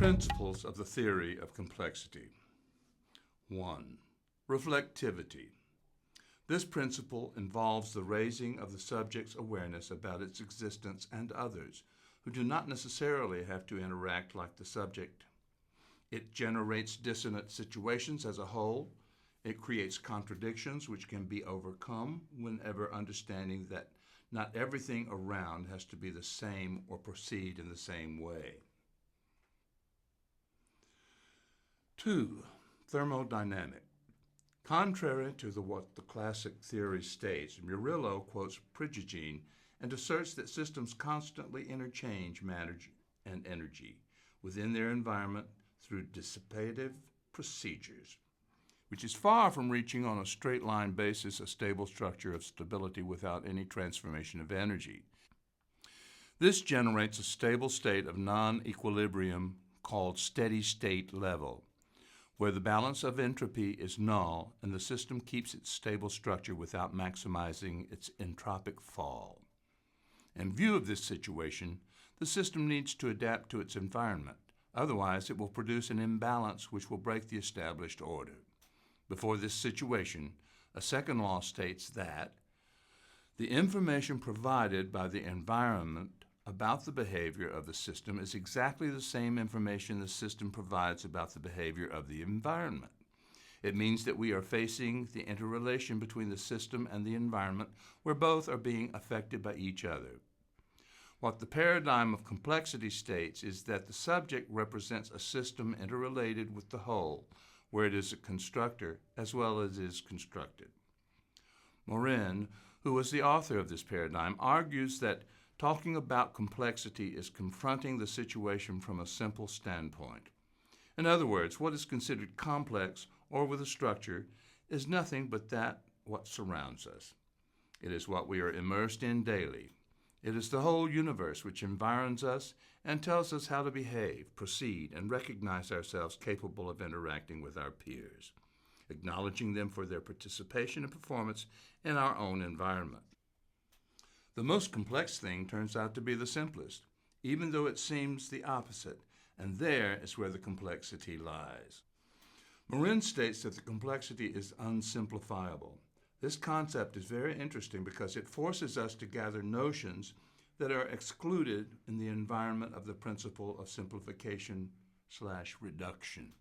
Principles of the theory of complexity. 1. Reflectivity. This principle involves the raising of the subject's awareness about its existence and others, who do not necessarily have to interact like the subject. It generates dissonant situations as a whole. It creates contradictions which can be overcome whenever understanding that not everything around has to be the same or proceed in the same way. 2. Thermodynamic. Contrary to what the classic theory states, Murillo quotes Prigogine and asserts that systems constantly interchange matter and energy within their environment through dissipative procedures, which is far from reaching on a straight-line basis a stable structure of stability without any transformation of energy. This generates a stable state of non-equilibrium called steady-state level, where the balance of entropy is null and the system keeps its stable structure without maximizing its entropic fall. In view of this situation, the system needs to adapt to its environment. Otherwise, it will produce an imbalance which will break the established order. Before this situation, a second law states that the information provided by the environment about the behavior of the system is exactly the same information the system provides about the behavior of the environment. It means that we are facing the interrelation between the system and the environment, where both are being affected by each other. What the paradigm of complexity states is that the subject represents a system interrelated with the whole, where it is a constructor as well as is constructed. Morin, who was the author of this paradigm, argues that talking about complexity is confronting the situation from a simple standpoint. In other words, what is considered complex or with a structure is nothing but that what surrounds us. It is what we are immersed in daily. It is the whole universe which environs us and tells us how to behave, proceed, and recognize ourselves capable of interacting with our peers, acknowledging them for their participation and performance in our own environment. The most complex thing turns out to be the simplest, even though it seems the opposite, and there is where the complexity lies. Morin states that the complexity is unsimplifiable. This concept is very interesting because it forces us to gather notions that are excluded in the environment of the principle of simplification/reduction.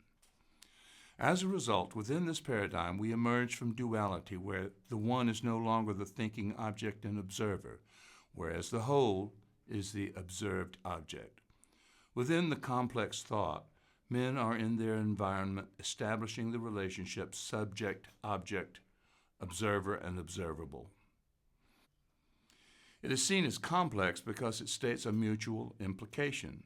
As a result, within this paradigm, we emerge from duality, where the one is no longer the thinking object and observer, whereas the whole is the observed object. Within the complex thought, men are in their environment establishing the relationship subject-object, observer and observable. It is seen as complex because it states a mutual implication.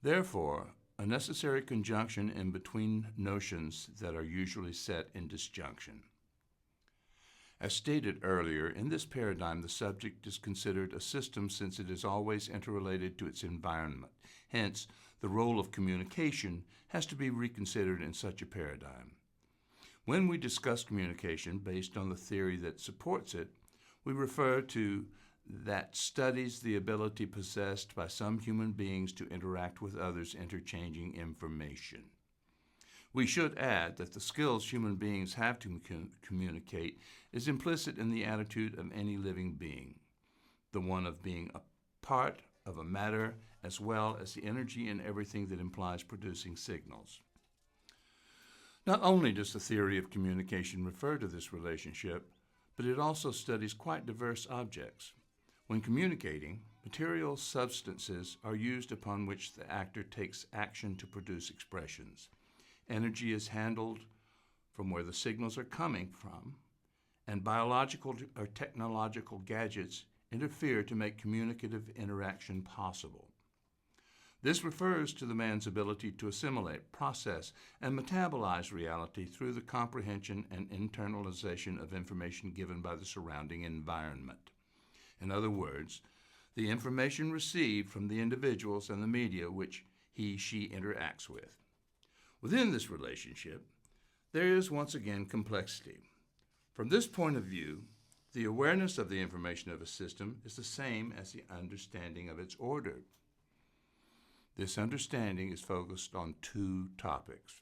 Therefore, a necessary conjunction in between notions that are usually set in disjunction. As stated earlier, in this paradigm, the subject is considered a system since it is always interrelated to its environment. Hence, the role of communication has to be reconsidered in such a paradigm. When we discuss communication based on the theory that supports it, we refer to that studies the ability possessed by some human beings to interact with others, interchanging information. We should add that the skills human beings have to communicate is implicit in the attitude of any living being, the one of being a part of a matter as well as the energy in everything that implies producing signals. Not only does the theory of communication refer to this relationship, but it also studies quite diverse objects. When communicating, material substances are used upon which the actor takes action to produce expressions. Energy is handled from where the signals are coming from, and biological or technological gadgets interfere to make communicative interaction possible. This refers to the man's ability to assimilate, process, and metabolize reality through the comprehension and internalization of information given by the surrounding environment. In other words, the information received from the individuals and the media which he/she interacts with. Within this relationship, there is once again complexity. From this point of view, the awareness of the information of a system is the same as the understanding of its order. This understanding is focused on two topics.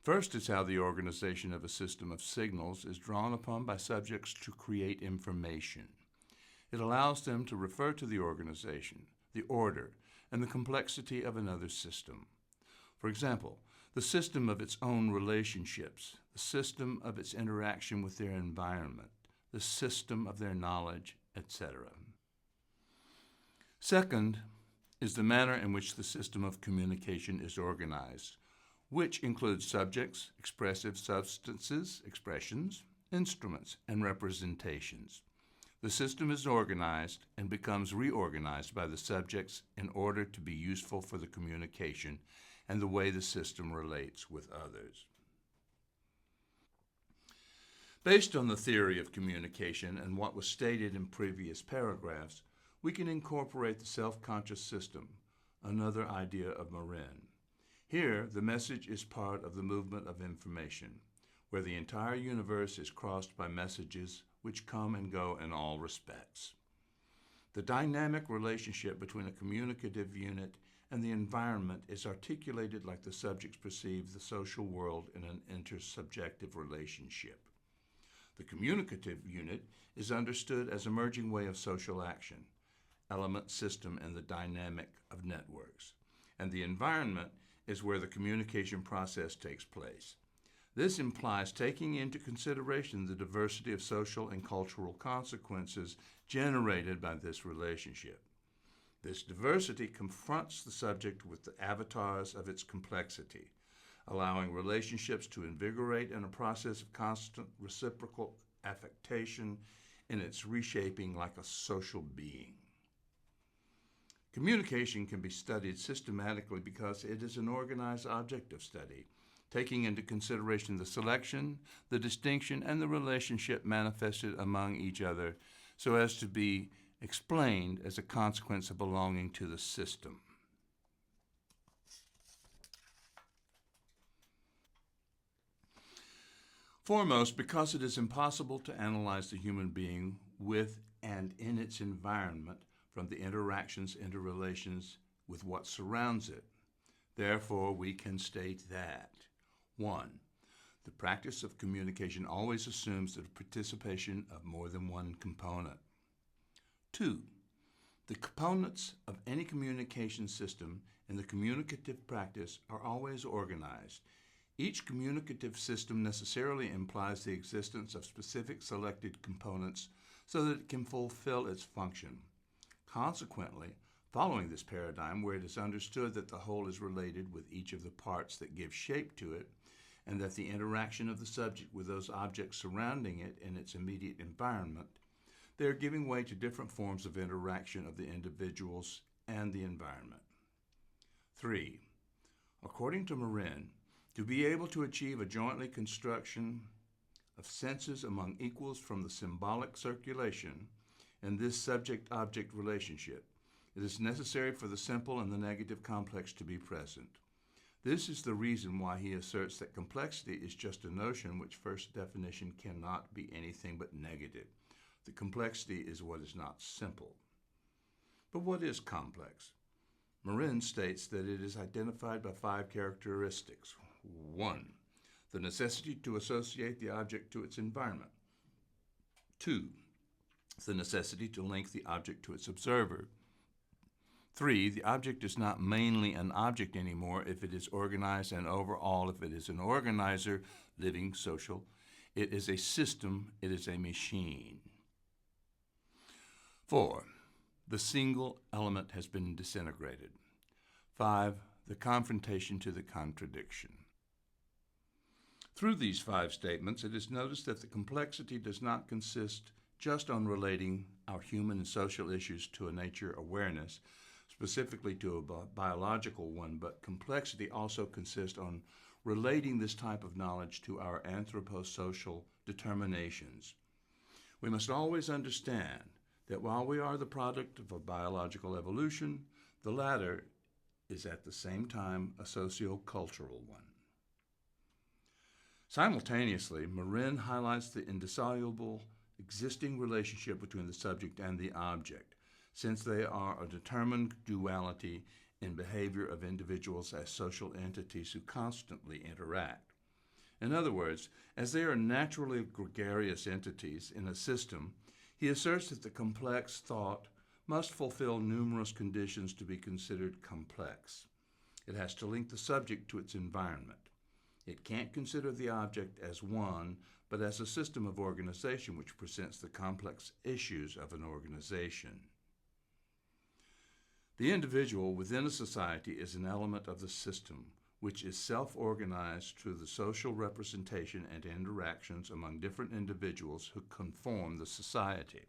First is how the organization of a system of signals is drawn upon by subjects to create information. It allows them to refer to the organization, the order, and the complexity of another system. For example, the system of its own relationships, the system of its interaction with their environment, the system of their knowledge, etc. Second is the manner in which the system of communication is organized, which includes subjects, expressive substances, expressions, instruments, and representations. The system is organized and becomes reorganized by the subjects in order to be useful for the communication and the way the system relates with others. Based on the theory of communication and what was stated in previous paragraphs, we can incorporate the self-conscious system, another idea of Marin. Here, the message is part of the movement of information, where the entire universe is crossed by messages which come and go in all respects. The dynamic relationship between a communicative unit and the environment is articulated like the subjects perceive the social world in an intersubjective relationship. The communicative unit is understood as an emerging way of social action, element, system, and the dynamic of networks. And the environment is where the communication process takes place. This implies taking into consideration the diversity of social and cultural consequences generated by this relationship. This diversity confronts the subject with the avatars of its complexity, allowing relationships to invigorate in a process of constant reciprocal affectation in its reshaping like a social being. Communication can be studied systematically because it is an organized object of study, taking into consideration the selection, the distinction, and the relationship manifested among each other so as to be explained as a consequence of belonging to the system. Foremost, because it is impossible to analyze the human being with and in its environment from the interactions, interrelations with what surrounds it. Therefore, we can state that 1. The practice of communication always assumes the participation of more than one component. 2. The components of any communication system in the communicative practice are always organized. Each communicative system necessarily implies the existence of specific selected components so that it can fulfill its function. Consequently, following this paradigm where it is understood that the whole is related with each of the parts that give shape to it, and that the interaction of the subject with those objects surrounding it in its immediate environment, they are giving way to different forms of interaction of the individuals and the environment. 3. According to Marin, to be able to achieve a jointly construction of senses among equals from the symbolic circulation in this subject-object relationship, it is necessary for the simple and the negative complex to be present. This is the reason why he asserts that complexity is just a notion which first definition cannot be anything but negative. The complexity is what is not simple. But what is complex? Marin states that it is identified by 5 characteristics. 1. The necessity to associate the object to its environment. 2. The necessity to link the object to its observer. 3. The object is not mainly an object anymore if it is organized, and overall, if it is an organizer, living, social. It is a system, it is a machine. 4. The single element has been disintegrated. 5. The confrontation to the contradiction. Through these 5 statements, it is noticed that the complexity does not consist just on relating our human and social issues to a nature awareness, specifically to a biological one, but complexity also consists on relating this type of knowledge to our anthroposocial determinations. We must always understand that while we are the product of a biological evolution, the latter is at the same time a socio-cultural one. Simultaneously, Marin highlights the indissoluble existing relationship between the subject and the object, since they are a determined duality in behavior of individuals as social entities who constantly interact. In other words, as they are naturally gregarious entities in a system, he asserts that the complex thought must fulfill numerous conditions to be considered complex. It has to link the subject to its environment. It can't consider the object as one, but as a system of organization which presents the complex issues of an organization. The individual within a society is an element of the system, which is self-organized through the social representation and interactions among different individuals who conform the society.